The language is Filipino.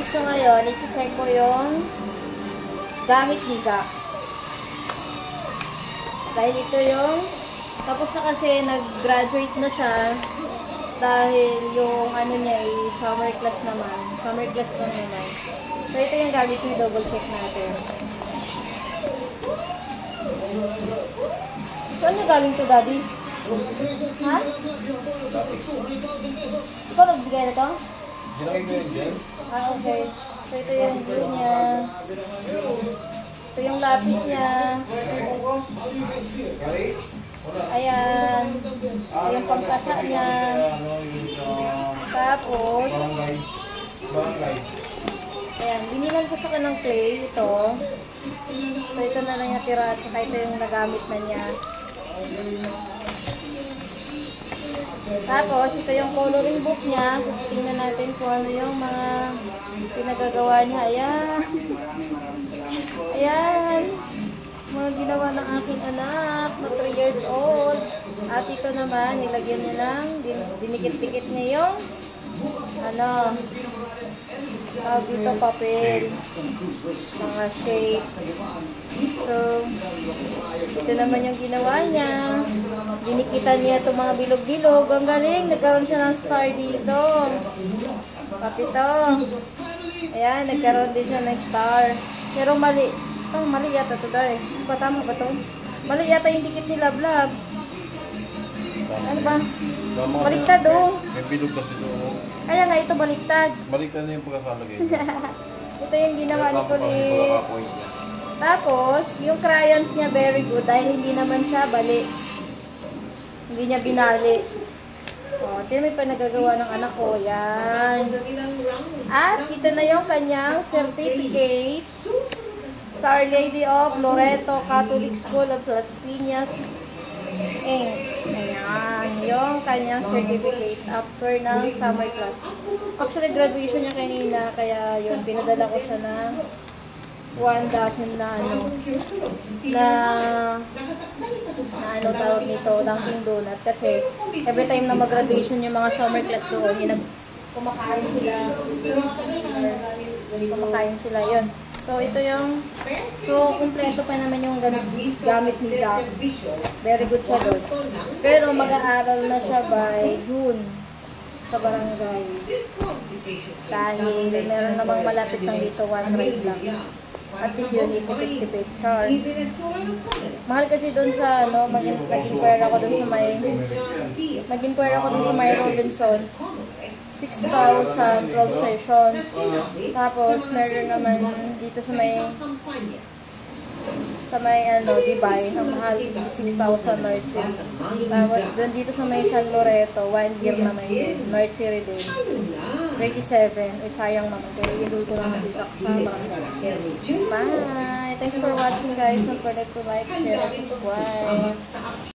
guys, so ngayon, i-check ko yung gamit ni Zach. Dahil ito yung, tapos na kasi nag-graduate na siya dahil yung ano niya ay summer class naman. Summer class lang naman. So ito yung gamit niya, double check natin. Saan niya galing to, Daddy? Ha? Ikaw nagbigay na to? Ginagay ko yun dyan? Ah, okay. So, ito yung glue niya. Ito yung lapis niya. Ayan. Ito yung pangkasa niya. Tapos, ayan. Binilan ko sa kanang clay. Ito. So, ito na lang natira. At saka ito yung nagamit na niya. Tapos, ito yung coloring book niya. So, tingnan natin kung ano yung mga pinagagawa niya. Ayan. Ayan. Mga ginawa ng aking anak na 3 years old. At ito naman, nilagyan niya lang, dinikit-dikit niya yung ano, dito papel. Mga shape. So, ito naman yung ginawa niya. Dinikitan niya itong mga bilog-bilog. Ang galing. Nagkaroon siya ng star dito. Pati ito. Ayan, nagkaroon din siya ng star. Pero mali. Oh, mali yata ito dahil. Tama ba ito? Mali yata yung dikit ni Lablab. Ano ba? Baliktad oh. May bilog kasi ito. Kaya nga ito baliktad. Baliktad na yung pagkakalagay. Ito yung ginawa ni Kulit. Tapos, yung crayons niya very good dahil hindi naman siya bali. Hindi niya binali. O, ito may panagagawa ng anak ko. Yan. At ito na yung kanyang certificate sa Our Lady of Loreto Catholic School of Las Piñas, Inc. Ayan. Yung kanyang certificate after ng summer class. Actually, graduation niya kanina. Kaya yun, pinadala ko siya ng 1 dozen na ano ano tawag nito, Dunkin Donut kasi every time na mag-graduation yung mga summer class doon, kumakain sila yun. So ito yung kumpleto pa naman yung gamit ni Jack. Very good siya doon. Pero mag-aaral na siya by June sa barangay. Dahil meron namang malapit lang dito, 1 ride lang. At least yun, itipid-tipid charge. Mahal kasi doon sa, ano, nag-inquire ako doon sa may Robinsons. 6,000, 12 sessions. Tapos, meron naman dito sa may ano, Dibay, ang mahal, 6,000 nursery. Tapos, doon dito sa may San Loreto, 1 year naman yun, nursery din. 37. Sayang naman. Kaya idol ko lang si Saksa. Bye! Thanks for watching guys. Don't forget to like, share, and subscribe.